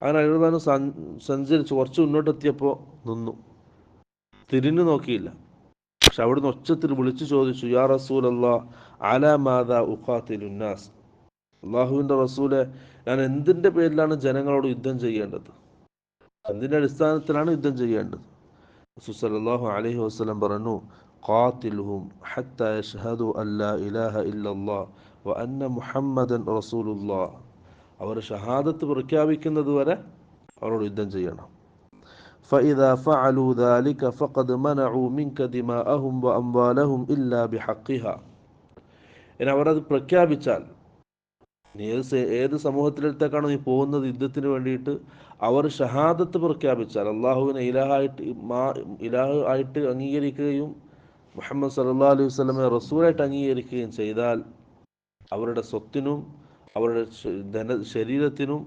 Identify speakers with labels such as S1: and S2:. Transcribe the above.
S1: അങ്ങനെ എഴുതാനും സഞ്ചരിച്ച് കുറച്ച് മുന്നോട്ടെത്തിയപ്പോൾ നിന്നു, തിരിഞ്ഞു നോക്കിയില്ല. പക്ഷെ അവിടുന്ന് ഒച്ചത്തിൽ വിളിച്ചു ചോദിച്ചു, യാ റസൂലല്ലാ അലാ മാദാ ഉഖാതിലുന്നാസ്, അള്ളാഹുവിൻ്റെ റസൂലെ, ഞാൻ എന്തിൻ്റെ പേരിലാണ് ജനങ്ങളോട് യുദ്ധം ചെയ്യേണ്ടത്, എന്തിൻ്റെ അടിസ്ഥാനത്തിലാണ് യുദ്ധം ചെയ്യേണ്ടത്? റസൂൽ സല്ലല്ലാഹു അലൈഹി വസല്ലം പറഞ്ഞു, ഖാതിൽഹും ഹത്താ യശ്ഹദു അല്ലാ ഇലാഹ ഇല്ലല്ലാഹ് വ അന്ന മുഹമ്മദൻ റസൂലുള്ളാഹ്, അവർ ഷഹാദത്ത് പ്രഖ്യാപിക്കുന്നത് വരെ അവരോട് യുദ്ധം ചെയ്യണം. فإذا فعلوا ذلك فقد منعوا منك دماءهم وأموالهم إلا بحقها. ഇനി അവരത് പ്രഖ്യാപിച്ചാൽ, നീ ഏത് സമൂഹത്തിലേക്കാണ് നീ പോകുന്നത് യുദ്ധത്തിന് വേണ്ടിയിട്ട്, അവർ ഷഹാദത്ത് പ്രഖ്യാപിച്ചാൽ, അള്ളാഹുവിനെ ഇലാഹ് ആയിട്ട് അംഗീകരിക്കുകയും മുഹമ്മദ് സല്ലല്ലാഹു അലൈഹി വസല്ലമയെ റസൂലായിട്ട് അംഗീകരിക്കുകയും ചെയ്താൽ, അവരുടെ സ്വത്തിനും അവരുടെ ശരീരത്തിനും